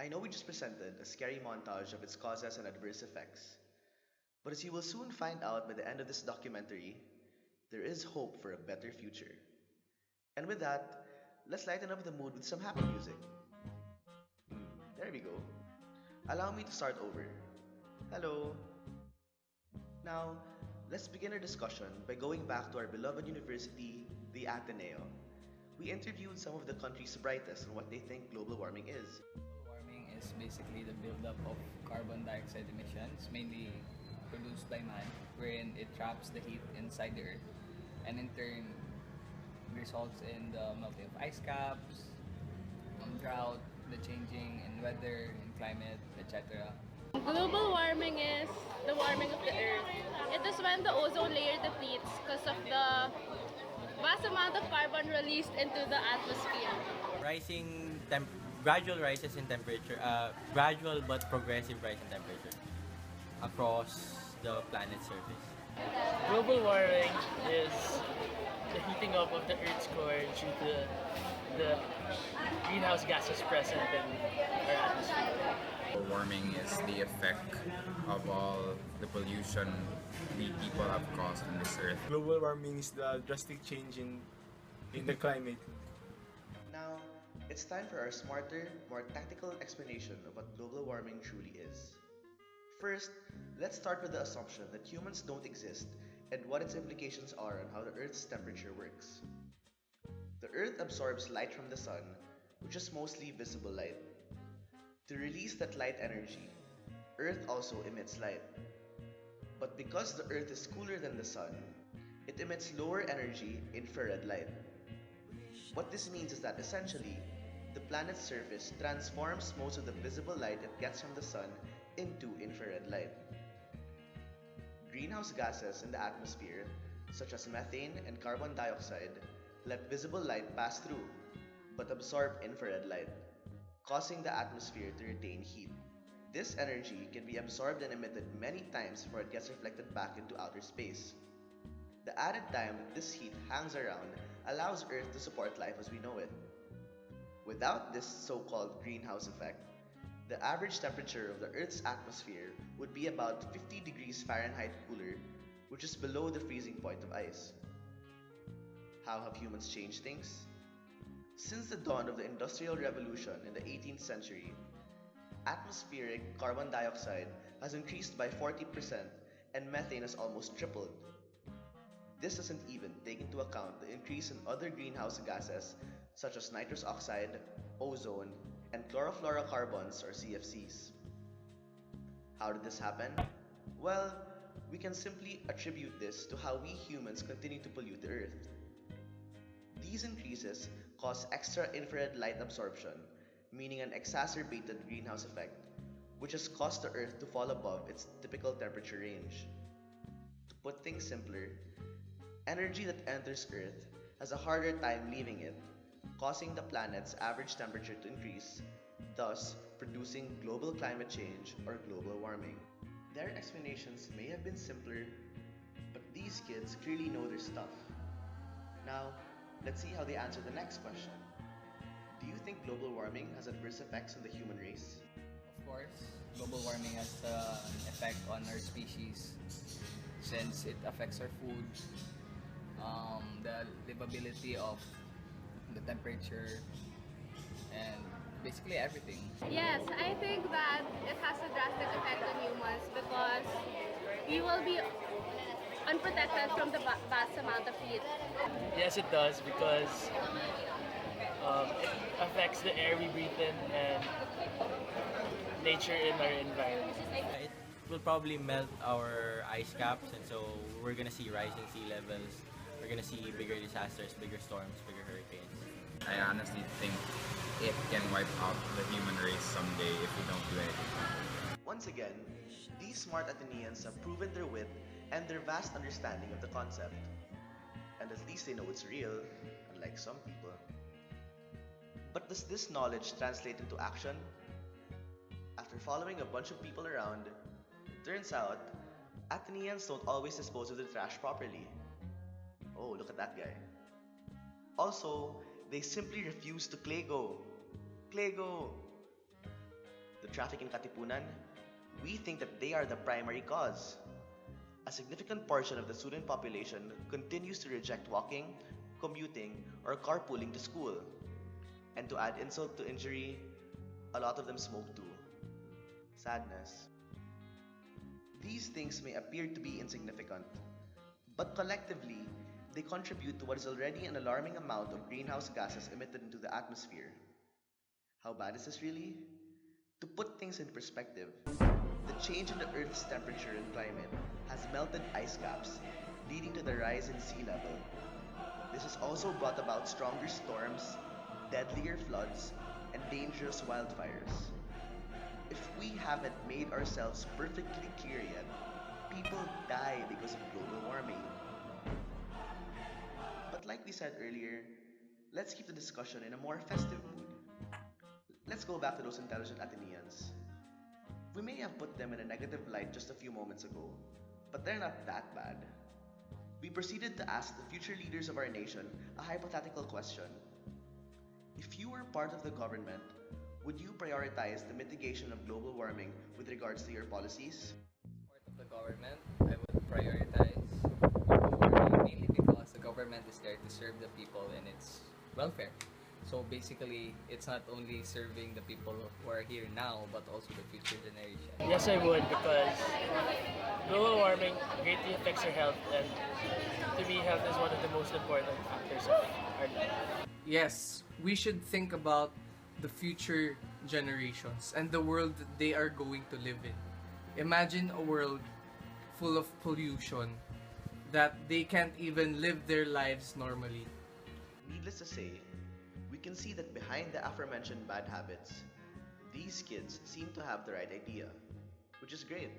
I know we just presented a scary montage of its causes and adverse effects, but as you will soon find out by the end of this documentary, there is hope for a better future. And with that, let's lighten up the mood with some happy music. There we go. Allow me to start over. Hello. Now, let's begin our discussion by going back to our beloved university, the Ateneo. We interviewed some of the country's brightest on what they think global warming is. Global warming is basically the buildup of carbon dioxide emissions, mainly produced by man, wherein it traps the heat inside the earth and in turn results in the melting of ice caps, drought, the changing in weather, in climate, etc. Global warming is the warming of the earth. It is when the ozone layer depletes because of the vast amount of carbon released into the atmosphere. Rising gradual rises in temperature, gradual but progressive rise in temperature across the planet's surface. Global warming is the heating up of the Earth's core due to the greenhouse gases present in our atmosphere. Global warming is the effect of all the pollution we people have caused on this earth. Global warming is the drastic change in the climate. Now, it's time for our smarter, more tactical explanation of what global warming truly is. First, let's start with the assumption that humans don't exist and what its implications are on how the Earth's temperature works. The Earth absorbs light from the sun, which is mostly visible light. To release that light energy, Earth also emits light. But because the Earth is cooler than the sun, it emits lower energy infrared light. What this means is that essentially, the planet's surface transforms most of the visible light it gets from the sun into infrared light. Greenhouse gases in the atmosphere, such as methane and carbon dioxide, let visible light pass through, but absorb infrared light, causing the atmosphere to retain heat. This energy can be absorbed and emitted many times before it gets reflected back into outer space. The added time that this heat hangs around allows Earth to support life as we know it. Without this so-called greenhouse effect, the average temperature of the Earth's atmosphere would be about 50 degrees Fahrenheit cooler, which is below the freezing point of ice. How have humans changed things? Since the dawn of the Industrial Revolution in the 18th century, atmospheric carbon dioxide has increased by 40% and methane has almost tripled. This doesn't even take into account the increase in other greenhouse gases such as nitrous oxide, ozone, and chlorofluorocarbons or CFCs. How did this happen? Well, we can simply attribute this to how we humans continue to pollute the Earth. These increases cause extra infrared light absorption, meaning an exacerbated greenhouse effect, which has caused the Earth to fall above its typical temperature range. To put things simpler, energy that enters Earth has a harder time leaving it, causing the planet's average temperature to increase, thus producing global climate change or global warming. Their explanations may have been simpler, but these kids clearly know their stuff. Now, let's see how they answer the next question. Do you think global warming has adverse effects on the human race? Of course, global warming has an effect on our species since it affects our food, the livability of the temperature, and basically everything. Yes, I think that it has a drastic effect on humans because we will be unprotected from the vast amount of heat. Yes, it does because it affects the air we breathe in and nature in our environment. It will probably melt our ice caps, and so we're gonna see rising sea levels. We're gonna see bigger disasters, bigger storms, bigger hurricanes. I honestly think it can wipe out the human race someday if we don't do anything. Once again, these smart Athenians have proven their wit and their vast understanding of the concept. And at least they know it's real, unlike some people. But does this knowledge translate into action? After following a bunch of people around, it turns out Athenians don't always dispose of their trash properly. Oh, look at that guy. Also, they simply refuse to Clego. Clego! The traffic in Katipunan, we think that they are the primary cause. A significant portion of the student population continues to reject walking, commuting, or carpooling to school. And to add insult to injury, a lot of them smoke too. Sadness. These things may appear to be insignificant, but collectively, they contribute to what is already an alarming amount of greenhouse gases emitted into the atmosphere. How bad is this really? To put things in perspective, the change in the Earth's temperature and climate has melted ice caps, leading to the rise in sea level. This has also brought about stronger storms, deadlier floods, and dangerous wildfires. If we haven't made ourselves perfectly clear yet, people die because of global warming. But like we said earlier, let's keep the discussion in a more festive mood. Let's go back to those intelligent Athenians. We may have put them in a negative light just a few moments ago, but they're not that bad. We proceeded to ask the future leaders of our nation a hypothetical question. If you were part of the government, would you prioritize the mitigation of global warming with regards to your policies? Part of the government, I would prioritize global warming mainly because the government is there to serve the people and its welfare. So basically, it's not only serving the people who are here now, but also the future generation. Yes, I would, because global warming greatly affects our health, and to me, health is one of the most important factors of our life. Yes, we should think about the future generations and the world that they are going to live in. Imagine a world full of pollution that they can't even live their lives normally. Needless to say, we can see that behind the aforementioned bad habits, these kids seem to have the right idea, which is great.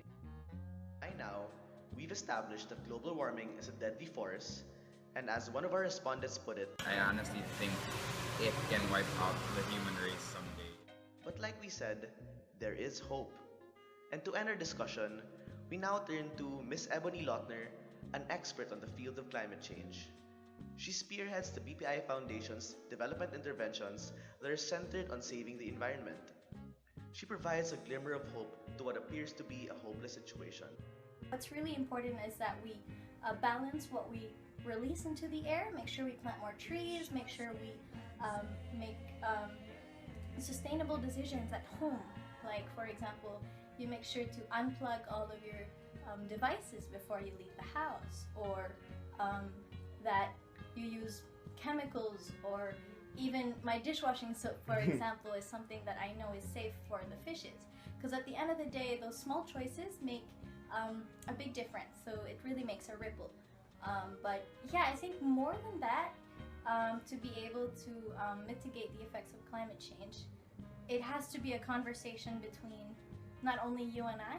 By now, we've established that global warming is a deadly force, and as one of our respondents put it, I honestly think it can wipe out the human race someday. but like we said, there is hope. And to end our discussion, we now turn to Miss Ebony Lautner, an expert on the field of climate change. She spearheads the BPI Foundation's development interventions that are centered on saving the environment. She provides a glimmer of hope to what appears to be a hopeless situation. What's really important is that we balance what we release into the air, make sure we plant more trees, make sure we make sustainable decisions at home. Like, for example, you make sure to unplug all of your devices before you leave the house, or that you use chemicals, or even my dishwashing soap, for example, is something that I know is safe for the fishes. Because at the end of the day, those small choices make a big difference, so it really makes a ripple. But yeah, I think more than that, to be able to mitigate the effects of climate change, it has to be a conversation between not only you and I,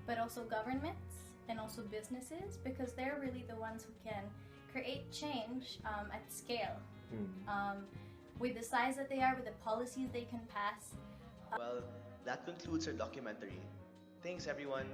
but also governments and also businesses, because they're really the ones who can create change at scale. With the size that they are, with the policies they can pass. Well, that concludes our documentary. Thanks everyone.